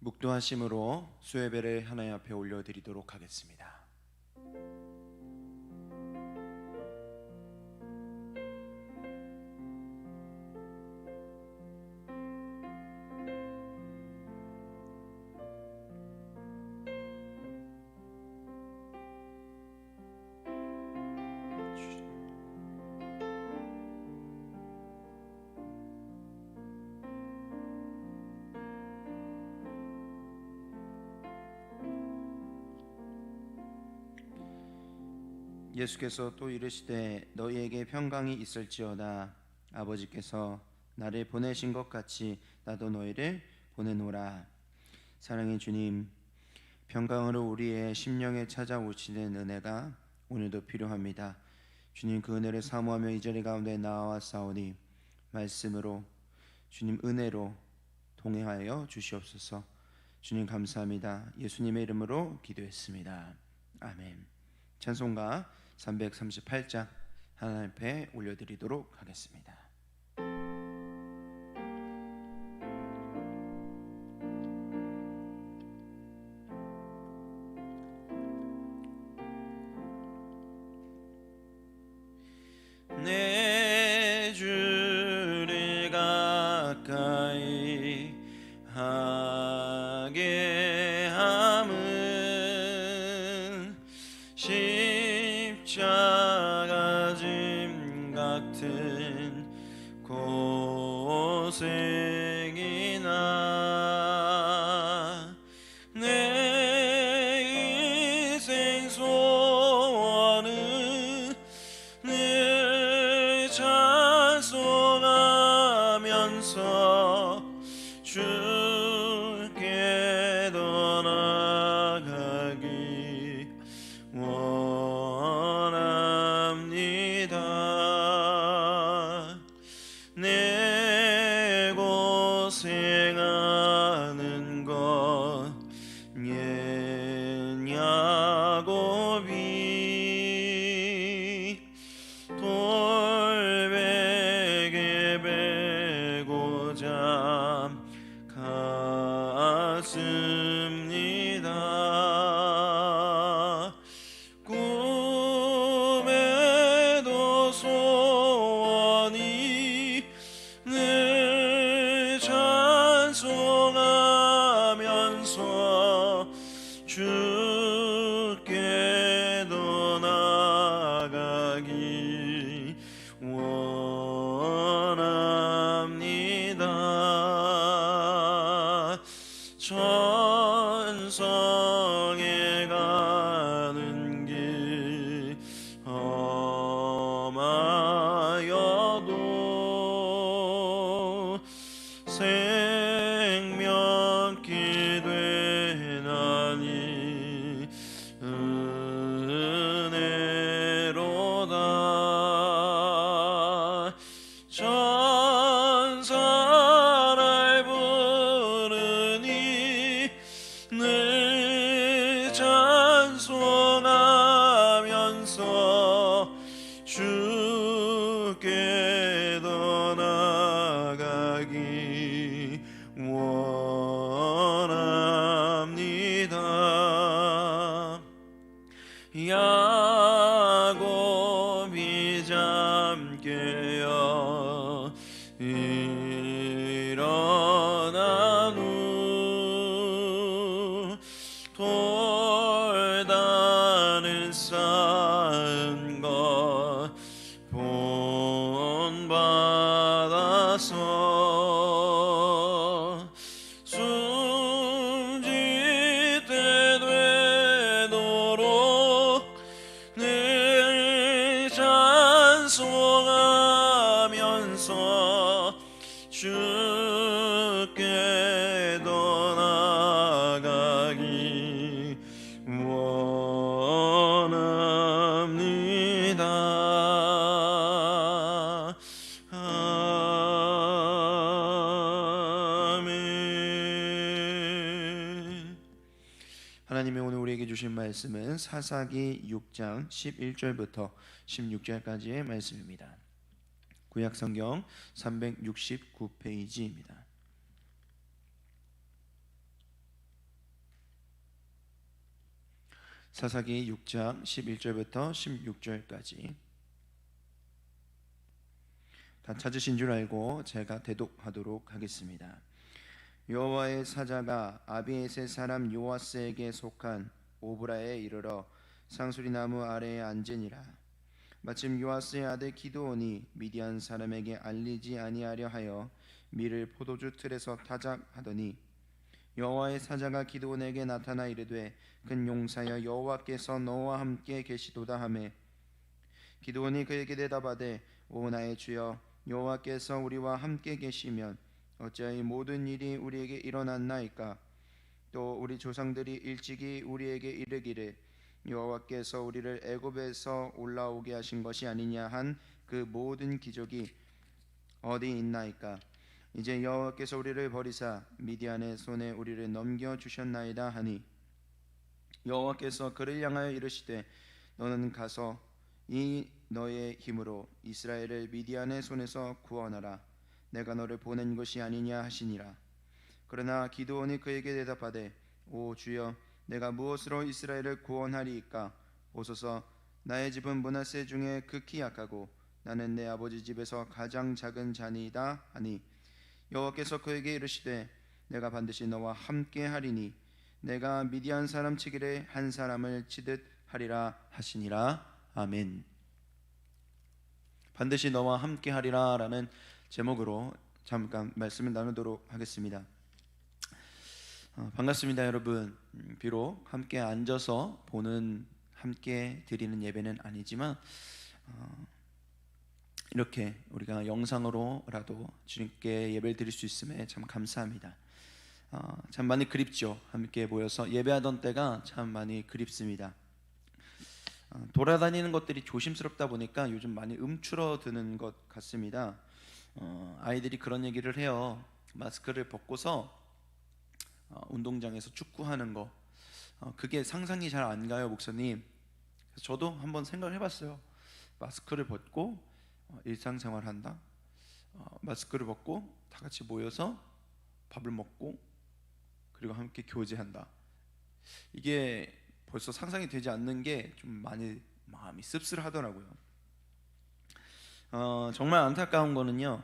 묵도하심으로 수예배를 하나님 앞에 올려드리도록 하겠습니다. 예수께서 또 이르시되 너희에게 평강이 있을지어다. 아버지께서 나를 보내신 것 같이 나도 너희를 보내노라. 사랑의 주님, 평강으로 우리의 심령에 찾아오시는 은혜가 오늘도 필요합니다. 주님, 그 은혜를 사모하며 이 자리 가운데 나와사오니 말씀으로 주님 은혜로 동행하여 주시옵소서. 주님 감사합니다. 예수님의 이름으로 기도했습니다. 아멘. 찬송가 338장 하나님 앞에 올려드리도록 하겠습니다. 내 주를 가까이 하게 함은 십자가 짐 같은 고생이나 내 인생 소원은 늘 찬송하면서 주께 더 나아가기 원합니다. 내 고생하는 것 옛 야곱이 돌베개 베고자 갔습니다. 꿈에도 소원이 늘 찬송하면서 주께 더 나아가기 원합니다. 천성에 가는 길 험하여도 생명길 되나니 은혜로다. 천사를 부르니 늘 찬송하면서 주께 더 나아가기 원합니다. 야곱이 잠깨어 일어난 후 돌다는 쌓은 것 본받아서 숨짓대 되도록 늘 찬송하면서 주께 더 나아가기 원합니다. 아멘. 하나님이 오늘 우리에게 주신 말씀은 사사기 6장 11절부터 16절까지의 말씀입니다. 구약성경 369페이지입니다. 사사기 6장 11절부터 16절까지. 다 찾으신 줄 알고 제가 대독하도록 하겠습니다. 여호와의 사자가 아비에셀 사람 요아스에게 속한 오브라에 이르러 상수리 나무 아래에 앉으니라. 마침 요아스의 아들 기드온이 미디안 사람에게 알리지 아니하려 하여 밀을 포도주 틀에서 타작하더니 여호와의 사자가 기드온에게 나타나 이르되 큰 용사여 여호와께서 너와 함께 계시도다 하매 기드온이 그에게 대답하되 오 나의 주여 여호와께서 우리와 함께 계시면 어찌하여 이 모든 일이 우리에게 일어났나이까. 또 우리 조상들이 일찍이 우리에게 이르기를 여호와께서 우리를 애굽에서 올라오게 하신 것이 아니냐 한 그 모든 기적이 어디 있나이까. 이제 여호와께서 우리를 버리사 미디안의 손에 우리를 넘겨 주셨나이다 하니 여호와께서 그를 향하여 이르시되 너는 가서 이 너의 힘으로 이스라엘을 미디안의 손에서 구원하라. 내가 너를 보낸 것이 아니냐 하시니라. 그러나 기드온이 그에게 대답하되 오 주여 내가 무엇으로 이스라엘을 구원하리이까. 보소서 나의 집은 므낫세 중에 극히 약하고 나는 내 아버지 집에서 가장 작은 자니이다 하니 여호와께서 그에게 이르시되 내가 반드시 너와 함께 하리니 내가 미디안 사람 치기를 한 사람을 치듯 하리라 하시니라. 아멘. 반드시 너와 함께 하리라 라는 제목으로 잠깐 말씀을 나누도록 하겠습니다. 반갑습니다 여러분. 비록 함께 앉아서 보는, 함께 드리는 예배는 아니지만 이렇게 우리가 영상으로라도 주님께 예배를 드릴 수 있음에 참 감사합니다. 참 많이 그립죠. 함께 모여서 예배하던 때가 참 많이 그립습니다. 돌아다니는 것들이 조심스럽다 보니까 요즘 많이 움츠러드는 것 같습니다. 아이들이 그런 얘기를 해요. 마스크를 벗고서 운동장에서 축구하는 거, 그게 상상이 잘 안 가요 목사님. 그래서 저도 한번 생각을 해봤어요. 마스크를 벗고 일상생활 한다, 마스크를 벗고 다 같이 모여서 밥을 먹고 그리고 함께 교제한다. 이게 벌써 상상이 되지 않는 게 좀 많이 마음이 씁쓸하더라고요. 정말 안타까운 거는요,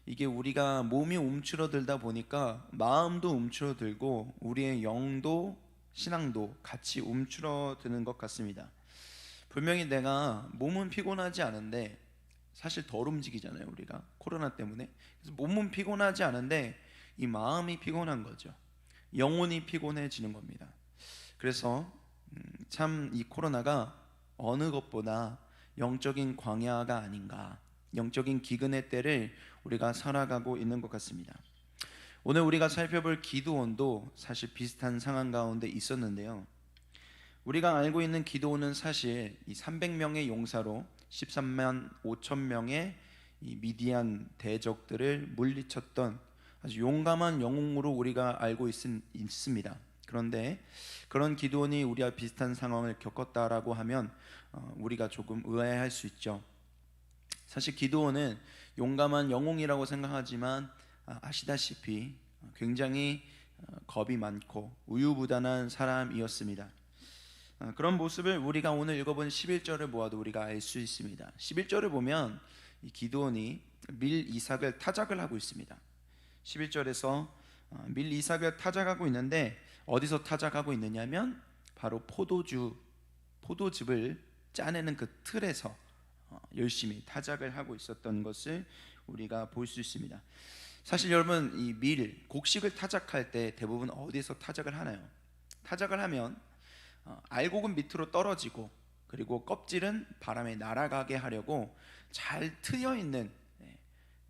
이게 우리가 몸이 움츠러들다 보니까 마음도 움츠러들고 우리의 영도 신앙도 같이 움츠러드는 것 같습니다. 분명히 내가 몸은 피곤하지 않은데, 사실 덜 움직이잖아요 우리가 코로나 때문에. 그래서 몸은 피곤하지 않은데 이 마음이 피곤한 거죠. 영혼이 피곤해지는 겁니다. 그래서 참 이 코로나가 어느 것보다 영적인 광야가 아닌가, 영적인 기근의 때를 우리가 살아가고 있는 것 같습니다. 오늘 우리가 살펴볼 기드온도 사실 비슷한 상황 가운데 있었는데요. 우리가 알고 있는 기드온은 사실 이 300명의 용사로 13만 5천 명의 이 미디안 대적들을 물리쳤던 아주 용감한 영웅으로 우리가 알고 있습니다. 그런데 그런 기드온이 우리와 비슷한 상황을 겪었다라고 하면 우리가 조금 의아해할 수 있죠. 사실 기드온은 용감한 영웅이라고 생각하지만 아시다시피 굉장히 겁이 많고 우유부단한 사람이었습니다. 그런 모습을 우리가 오늘 읽어본 11절을 보아도 우리가 알 수 있습니다. 11절을 보면 이 기드온이 밀 이삭을 타작을 하고 있습니다. 11절에서 밀 이삭을 타작하고 있는데 어디서 타작하고 있느냐면 바로 포도즙을 짜내는 그 틀에서 열심히 타작을 하고 있었던 것을 우리가 볼 수 있습니다. 사실 여러분, 이 밀, 곡식을 타작할 때 대부분 어디서 타작을 하나요? 타작을 하면 알곡은 밑으로 떨어지고 그리고 껍질은 바람에 날아가게 하려고 잘 트여 있는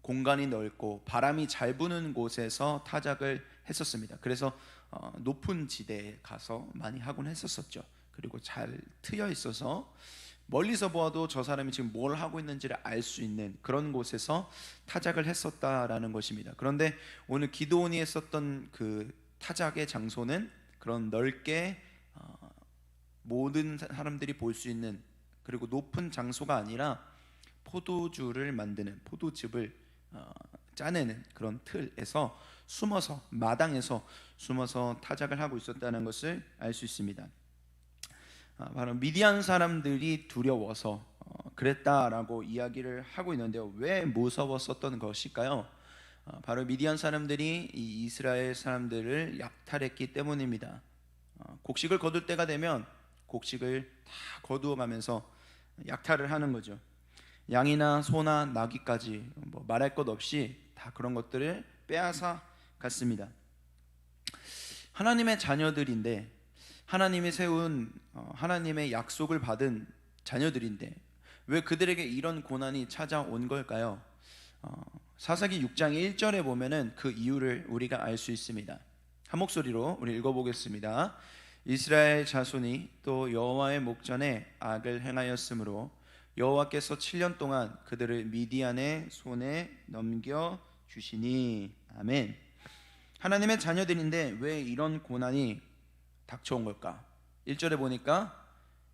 공간이 넓고 바람이 잘 부는 곳에서 타작을 했었습니다. 그래서 높은 지대에 가서 많이 하곤 했었죠. 그리고 잘 트여 있어서 멀리서 보아도 저 사람이 지금 뭘 하고 있는지를 알 수 있는 그런 곳에서 타작을 했었다라는 것입니다. 그런데 오늘 기드온이 했었던 그 타작의 장소는 그런 넓게 모든 사람들이 볼 수 있는 그리고 높은 장소가 아니라 포도주를 만드는, 포도즙을 짜내는 그런 틀에서 숨어서, 마당에서 숨어서 타작을 하고 있었다는 것을 알 수 있습니다. 바로 미디안 사람들이 두려워서 그랬다라고 이야기를 하고 있는데요. 왜 무서웠었던 것일까요? 바로 미디안 사람들이 이 이스라엘 사람들을 약탈했기 때문입니다. 곡식을 거둘 때가 되면 곡식을 다 거두어 가면서 약탈을 하는 거죠. 양이나 소나 나귀까지 말할 것 없이 다 그런 것들을 빼앗아 갔습니다. 하나님의 자녀들인데, 하나님이 세운 하나님의 약속을 받은 자녀들인데 왜 그들에게 이런 고난이 찾아온 걸까요? 사사기 6장 1절에 보면은 그 이유를 우리가 알 수 있습니다. 한 목소리로 우리 읽어보겠습니다. 이스라엘 자손이 또 여호와의 목전에 악을 행하였으므로 여호와께서 7년 동안 그들을 미디안의 손에 넘겨 주시니. 아멘. 하나님의 자녀들인데 왜 이런 고난이 닥쳐온 걸까? 1절에 보니까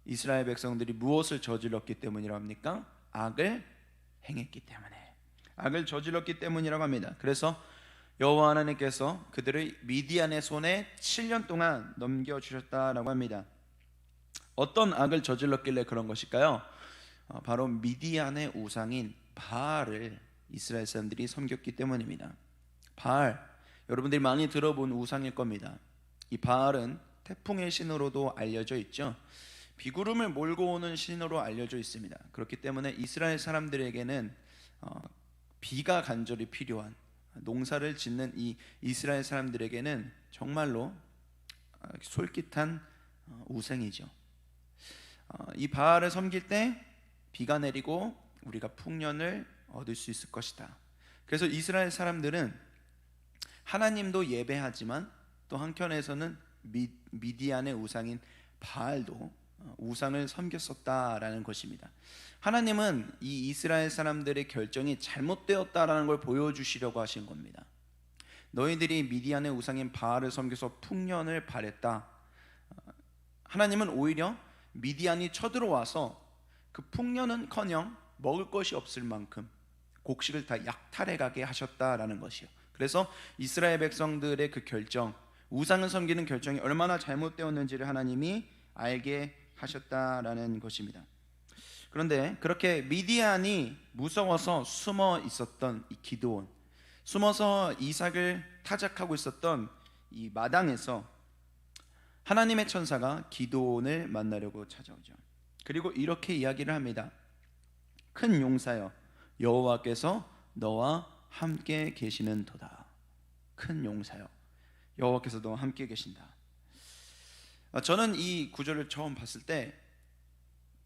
이스라엘 백성들이 무엇을 저질렀기 때문이라고 합니까? 악을 행했기 때문에, 악을 저질렀기 때문이라고 합니다. 그래서 여호와 하나님께서 그들을 미디안의 손에 7년 동안 넘겨주셨다라고 합니다. 어떤 악을 저질렀길래 그런 것일까요? 바로 미디안의 우상인 바알을 이스라엘 사람들이 섬겼기 때문입니다. 바알, 여러분들이 많이 들어본 우상일 겁니다. 이 바알은 태풍의 신으로도 알려져 있죠. 비구름을 몰고 오는 신으로 알려져 있습니다. 그렇기 때문에 이스라엘 사람들에게는 비가 간절히 필요한, 농사를 짓는 이 이스라엘 사람들에게는 정말로 솔깃한 우상이죠. 이 바알을 섬길 때 비가 내리고 우리가 풍년을 얻을 수 있을 것이다. 그래서 이스라엘 사람들은 하나님도 예배하지만 또 한편에서는 미디안의 우상인 바알도 우상을 섬겼었다라는 것입니다. 하나님은 이 이스라엘 사람들의 결정이 잘못되었다라는 걸 보여주시려고 하신 겁니다. 너희들이 미디안의 우상인 바알을 섬겨서 풍년을 바랬다. 하나님은 오히려 미디안이 쳐들어와서 그 풍년은커녕 먹을 것이 없을 만큼 곡식을 다 약탈해 가게 하셨다라는 것이요. 그래서 이스라엘 백성들의 그 결정, 우상을 섬기는 결정이 얼마나 잘못되었는지를 하나님이 알게 하셨다라는 것입니다. 그런데 그렇게 미디안이 무서워서 숨어 있었던 이 기드온, 숨어서 이삭을 타작하고 있었던 이 마당에서 하나님의 천사가 기드온을 만나려고 찾아오죠. 그리고 이렇게 이야기를 합니다. 큰 용사여, 여호와께서 너와 함께 계시는도다. 큰 용사여, 여호와께서 너와 함께 계신다. 저는 이 구절을 처음 봤을 때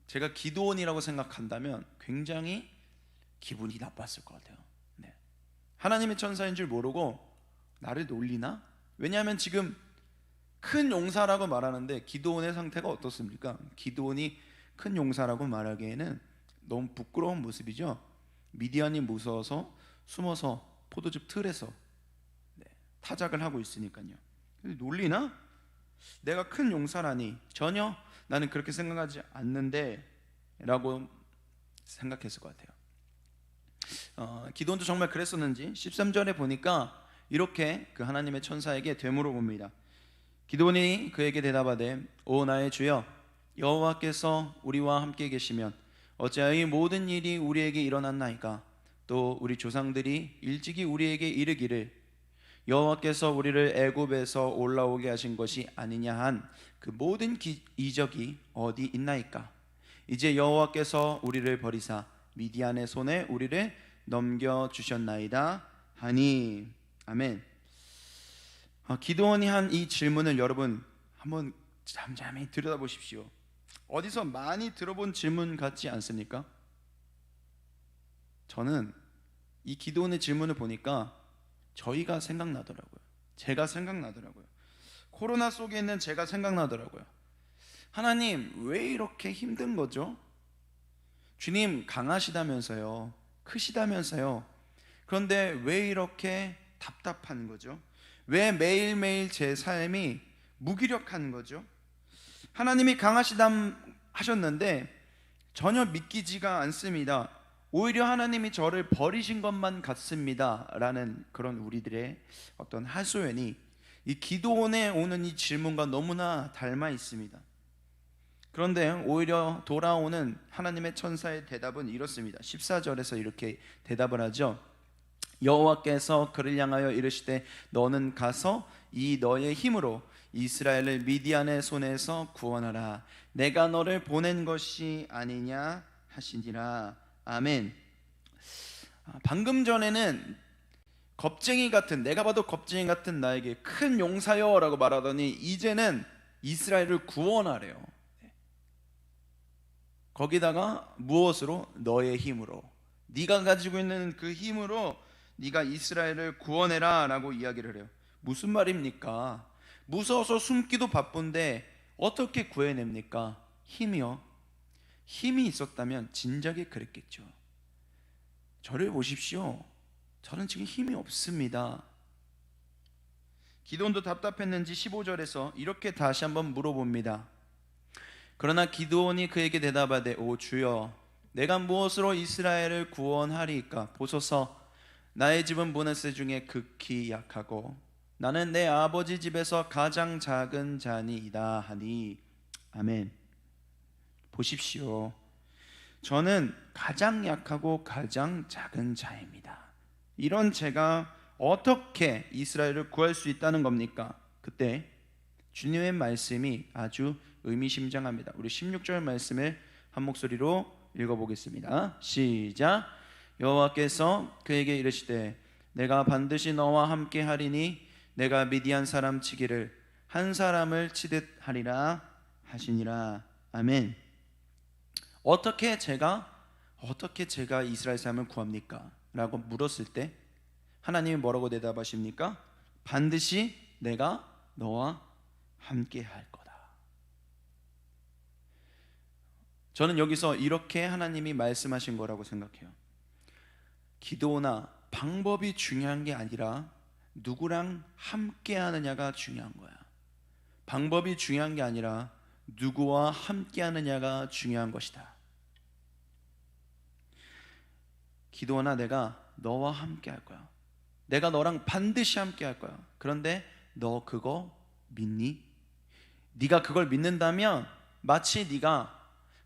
제가 기드온이라고 생각한다면 굉장히 기분이 나빴을 것 같아요. 네. 하나님의 천사인 줄 모르고 나를 놀리나? 왜냐하면 지금 큰 용사라고 말하는데 기드온의 상태가 어떻습니까? 기드온이 큰 용사라고 말하기에는 너무 부끄러운 모습이죠. 미디안이 무서워서 숨어서 포도즙 틀에서 타작을 하고 있으니까요. 놀리나? 내가 큰 용사라니? 전혀 나는 그렇게 생각하지 않는데 라고 생각했을 것 같아요. 기드온도 정말 그랬었는지 13절에 보니까 이렇게 그 하나님의 천사에게 되물어봅니다. 기드온이 그에게 대답하되 오 나의 주여, 여호와께서 우리와 함께 계시면 어찌하여 이 모든 일이 우리에게 일어났나이까? 또 우리 조상들이 일찍이 우리에게 이르기를 여호와께서 우리를 애굽에서 올라오게 하신 것이 아니냐 한 그 모든 이적이 어디 있나이까? 이제 여호와께서 우리를 버리사 미디안의 손에 우리를 넘겨주셨나이다 하니. 아멘. 기드온이 한 이 질문을 여러분 한번 잠잠히 들여다보십시오. 어디서 많이 들어본 질문 같지 않습니까? 저는 이 기드온의 질문을 보니까 저희가 생각나더라고요. 제가 생각나더라고요. 코로나 속에 있는 제가 생각나더라고요. 하나님, 왜 이렇게 힘든 거죠? 주님 강하시다면서요, 크시다면서요. 그런데 왜 이렇게 답답한 거죠? 왜 매일매일 제 삶이 무기력한 거죠? 하나님이 강하시다 하셨는데 전혀 믿기지가 않습니다. 오히려 하나님이 저를 버리신 것만 같습니다 라는 그런 우리들의 어떤 하소연이 이 기드온에 오는 이 질문과 너무나 닮아 있습니다. 그런데 오히려 돌아오는 하나님의 천사의 대답은 이렇습니다. 14절에서 이렇게 대답을 하죠. 여호와께서 그를 향하여 이르시되 너는 가서 이 너의 힘으로 이스라엘을 미디안의 손에서 구원하라. 내가 너를 보낸 것이 아니냐 하시니라. 아멘. 방금 전에는 겁쟁이 같은, 내가 봐도 겁쟁이 같은 나에게 큰 용사여 라고 말하더니 이제는 이스라엘을 구원하래요. 거기다가 무엇으로? 너의 힘으로, 네가 가지고 있는 그 힘으로 네가 이스라엘을 구원해라 라고 이야기를 해요. 무슨 말입니까? 무서워서 숨기도 바쁜데 어떻게 구해냅니까? 힘이요. 힘이 있었다면 진작에 그랬겠죠. 저를 보십시오. 저는 지금 힘이 없습니다. 기드온도 답답했는지 15절에서 이렇게 다시 한번 물어봅니다. 그러나 기드온이 그에게 대답하되 오 주여, 내가 무엇으로 이스라엘을 구원하리까? 보소서, 나의 집은 므낫세 중에 극히 약하고 나는 내 아버지 집에서 가장 작은 자니이다 하니. 아멘. 보십시오. 저는 가장 약하고 가장 작은 자입니다. 이런 제가 어떻게 이스라엘을 구할 수 있다는 겁니까? 그때 주님의 말씀이 아주 의미심장합니다. 우리 16절 말씀을 한 목소리로 읽어보겠습니다. 시작. 여호와께서 그에게 이르시되 내가 반드시 너와 함께 하리니 내가 미디안 사람 치기를 한 사람을 치듯 하리라 하시니라. 아멘. 어떻게 제가 이스라엘 사람을 구합니까? 라고 물었을 때 하나님이 뭐라고 대답하십니까? 반드시 내가 너와 함께 할 거다. 저는 여기서 이렇게 하나님이 말씀하신 거라고 생각해요. 기도나 방법이 중요한 게 아니라 누구랑 함께 하느냐가 중요한 거야. 방법이 중요한 게 아니라 누구와 함께 하느냐가 중요한 것이다. 기도나 내가 너와 함께 할 거야. 내가 너랑 반드시 함께 할 거야. 그런데 너 그거 믿니? 네가 그걸 믿는다면 마치 네가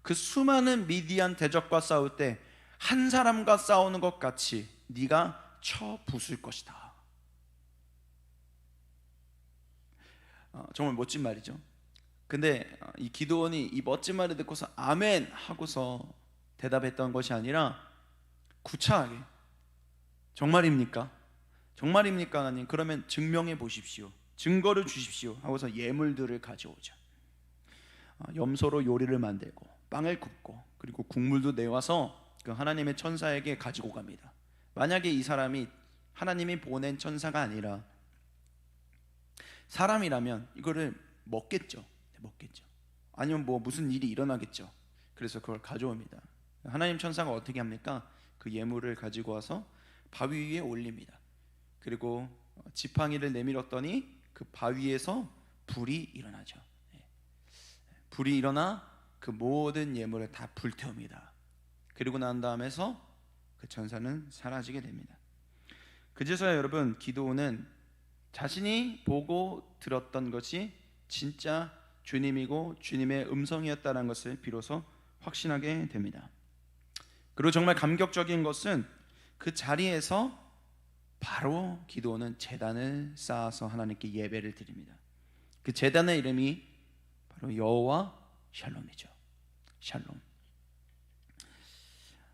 그 수많은 미디안 대적과 싸울 때 한 사람과 싸우는 것 같이 네가 쳐 부술 것이다. 정말 멋진 말이죠. 근데 이 기드온이 이 멋진 말을 듣고서 아멘 하고서 대답했던 것이 아니라 구차하게 정말입니까? 정말입니까 하나님? 그러면 증명해 보십시오. 증거를 주십시오 하고서 예물들을 가져오죠. 염소로 요리를 만들고 빵을 굽고 그리고 국물도 내와서 그 하나님의 천사에게 가지고 갑니다. 만약에 이 사람이 하나님이 보낸 천사가 아니라 사람이라면 이거를 먹겠죠. 아니면 뭐 무슨 일이 일어나겠죠. 그래서 그걸 가져옵니다. 하나님 천사가 어떻게 합니까? 그 예물을 가지고 와서 바위 위에 올립니다. 그리고 지팡이를 내밀었더니 그 바위에서 불이 일어나죠. 불이 일어나 그 모든 예물을 다 불태웁니다. 그리고 난 다음에서 그 천사는 사라지게 됩니다. 그제서야 여러분 기드온은 자신이 보고 들었던 것이 진짜 주님이고 주님의 음성이었다는 것을 비로소 확신하게 됩니다. 그리고 정말 감격적인 것은 그 자리에서 바로 기드온은 제단을 쌓아서 하나님께 예배를 드립니다. 그 제단의 이름이 바로 여호와 샬롬이죠.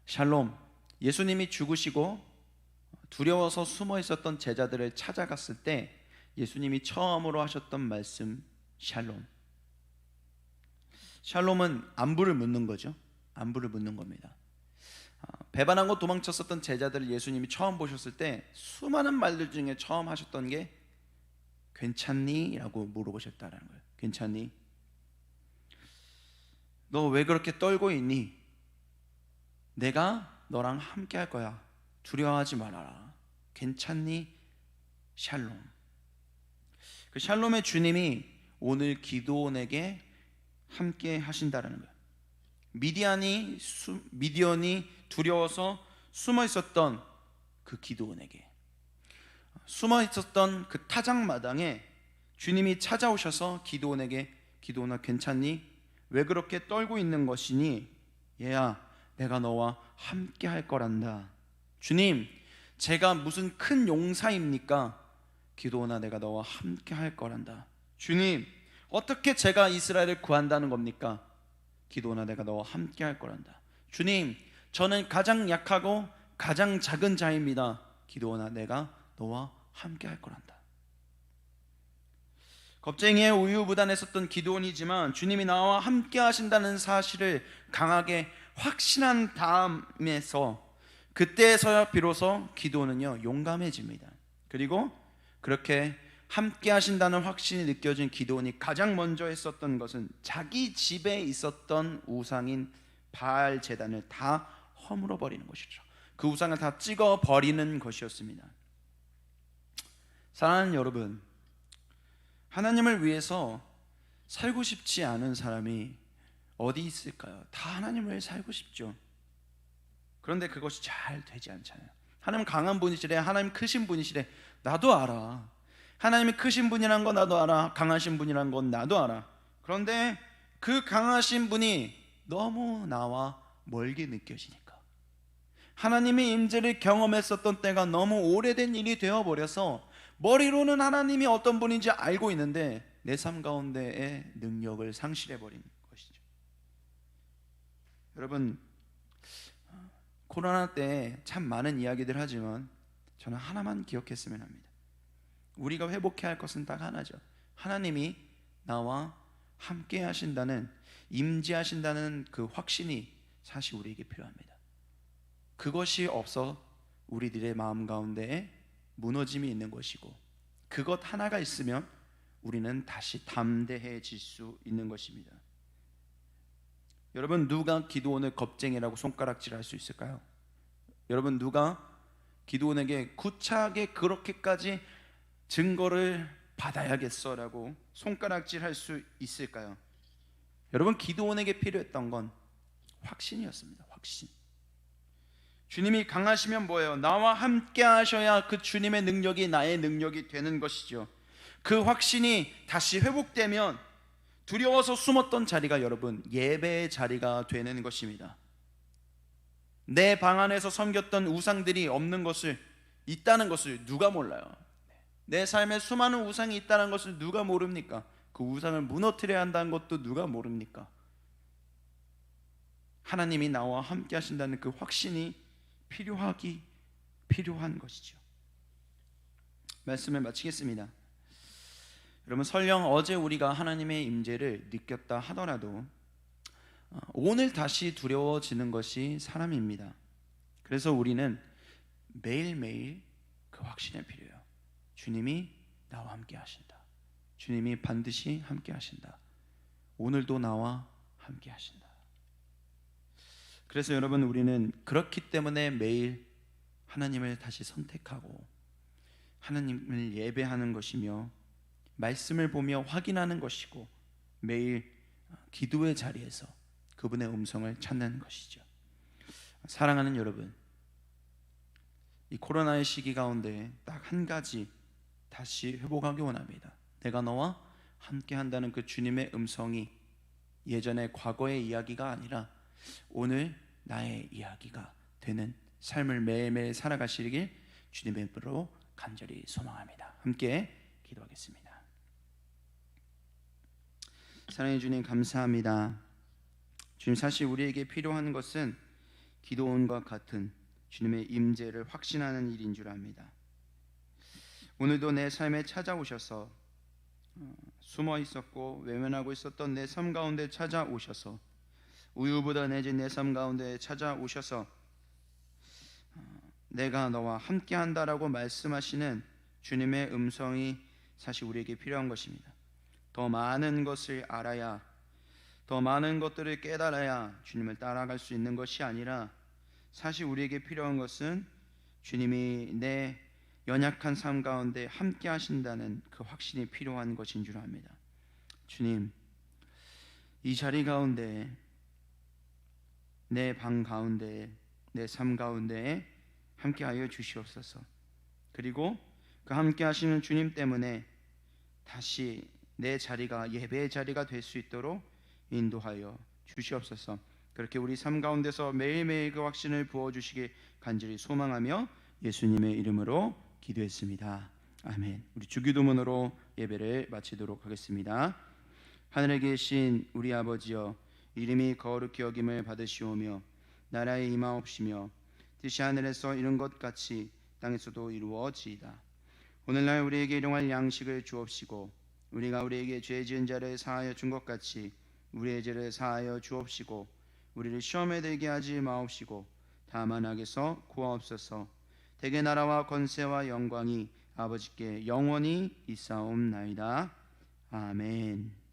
샬롬. 예수님이 죽으시고 두려워서 숨어 있었던 제자들을 찾아갔을 때 예수님이 처음으로 하셨던 말씀 샬롬. 샬롬은 안부를 묻는 거죠. 안부를 묻는 겁니다. 배반하고 도망쳤었던 제자들을 예수님이 처음 보셨을 때 수많은 말들 중에 처음 하셨던 게 괜찮니? 라고 물어보셨다는 거예요. 괜찮니? 너 왜 그렇게 떨고 있니? 내가 너랑 함께 할 거야. 두려워하지 말아라. 괜찮니? 샬롬. 그 샬롬의 주님이 오늘 기드온에게 함께 하신다라는 거예요. 미디안이 두려워서 숨어 있었던 그 기드온에게, 숨어 있었던 그 타작마당에 주님이 찾아오셔서 기드온에게 기드온아 괜찮니? 왜 그렇게 떨고 있는 것이니? 얘야, 내가 너와 함께 할 거란다. 주님, 제가 무슨 큰 용사입니까? 기도오나 내가 너와 함께 할 거란다. 주님, 어떻게 제가 이스라엘을 구한다는 겁니까? 기도오나 내가 너와 함께 할 거란다. 주님, 저는 가장 약하고 가장 작은 자입니다. 기도오나 내가 너와 함께 할 거란다. 겁쟁이의 우유부단했었던 기도원이지만 주님이 나와 함께 하신다는 사실을 강하게 확신한 다음에서, 그때서야 비로소 기도원은요 용감해집니다. 그리고 그렇게 함께 하신다는 확신이 느껴진 기도원이 가장 먼저 했었던 것은 자기 집에 있었던 우상인 바알 제단을 다 허물어 버리는 것이죠. 그 우상을 다 찍어 버리는 것이었습니다. 사랑하는 여러분, 하나님을 위해서 살고 싶지 않은 사람이 어디 있을까요? 다 하나님을 위해 살고 싶죠. 그런데 그것이 잘 되지 않잖아요. 하나님 강한 분이시래, 하나님 크신 분이시래. 나도 알아. 하나님이 크신 분이란 거 나도 알아. 강하신 분이란 건 나도 알아. 그런데 그 강하신 분이 너무 나와 멀게 느껴지니까, 하나님의 임재를 경험했었던 때가 너무 오래된 일이 되어버려서 머리로는 하나님이 어떤 분인지 알고 있는데 내 삶 가운데의 능력을 상실해버린 것이죠. 여러분, 코로나 때 참 많은 이야기들 하지만 저는 하나만 기억했으면 합니다. 우리가 회복해야 할 것은 딱 하나죠. 하나님이 나와 함께 하신다는, 임재하신다는 그 확신이 사실 우리에게 필요합니다. 그것이 없어 우리들의 마음 가운데에 무너짐이 있는 것이고, 그것 하나가 있으면 우리는 다시 담대해질 수 있는 것입니다. 여러분, 누가 기도원을 겁쟁이라고 손가락질할 수 있을까요? 여러분, 누가 기도원에게 구차하게 그렇게까지 증거를 받아야겠어라고 손가락질할 수 있을까요? 여러분, 기도원에게 필요했던 건 확신이었습니다. 확신. 주님이 강하시면 뭐예요? 나와 함께 하셔야 그 주님의 능력이 나의 능력이 되는 것이죠. 그 확신이 다시 회복되면 두려워서 숨었던 자리가 여러분 예배의 자리가 되는 것입니다. 내 방 안에서 섬겼던 우상들이 없는 것을, 있다는 것을 누가 몰라요? 내 삶에 수많은 우상이 있다는 것을 누가 모릅니까? 그 우상을 무너뜨려야 한다는 것도 누가 모릅니까? 하나님이 나와 함께 하신다는 그 확신이 필요한 것이죠. 말씀을 마치겠습니다. 여러분, 설령 어제 우리가 하나님의 임재를 느꼈다 하더라도 오늘 다시 두려워지는 것이 사람입니다. 그래서 우리는 매일매일 그 확신이 필요해요. 주님이 나와 함께 하신다. 주님이 반드시 함께 하신다. 오늘도 나와 함께 하신다. 그래서 여러분, 우리는 그렇기 때문에 매일 하나님을 다시 선택하고 하나님을 예배하는 것이며 말씀을 보며 확인하는 것이고 매일 기도의 자리에서 그분의 음성을 찾는 것이죠. 사랑하는 여러분, 이 코로나의 시기 가운데 딱 한 가지 다시 회복하기 원합니다. 내가 너와 함께 한다는 그 주님의 음성이 예전의 과거의 이야기가 아니라 오늘 나의 이야기가 되는 삶을 매일매일 살아가시길 주님의 이름으로 간절히 소망합니다. 함께 기도하겠습니다. 사랑해 주님, 감사합니다. 주님, 사실 우리에게 필요한 것은 기도원과 같은 주님의 임재를 확신하는 일인 줄 압니다. 오늘도 내 삶에 찾아오셔서 숨어 있었고 외면하고 있었던 내 삶 가운데 찾아오셔서 우유부단해진 내 삶 가운데 찾아오셔서 내가 너와 함께 한다라고 말씀하시는 주님의 음성이 사실 우리에게 필요한 것입니다. 더 많은 것을 알아야, 더 많은 것들을 깨달아야 주님을 따라갈 수 있는 것이 아니라 사실 우리에게 필요한 것은 주님이 내 연약한 삶 가운데 함께 하신다는 그 확신이 필요한 것인 줄 압니다. 주님, 이 자리 가운데, 내 방 가운데, 내 삶 가운데 함께하여 주시옵소서. 그리고 그 함께 하시는 주님 때문에 다시 내 자리가 예배의 자리가 될 수 있도록 인도하여 주시옵소서. 그렇게 우리 삶 가운데서 매일매일 그 확신을 부어주시길 간절히 소망하며 예수님의 이름으로 기도했습니다. 아멘. 우리 주기도문으로 예배를 마치도록 하겠습니다. 하늘에 계신 우리 아버지여, 이름이 거룩히 여김을 받으시오며 나라에 임하옵시며 뜻이 하늘에서 이룬 것 같이 땅에서도 이루어지이다. 오늘날 우리에게 일용할 양식을 주옵시고 우리가 우리에게 죄 지은 자를 사하여 준 것 같이 우리의 죄를 사하여 주옵시고 우리를 시험에 들게 하지 마옵시고 다만 악에서 구하옵소서. 대개 나라와 권세와 영광이 아버지께 영원히 있사옵나이다. 아멘.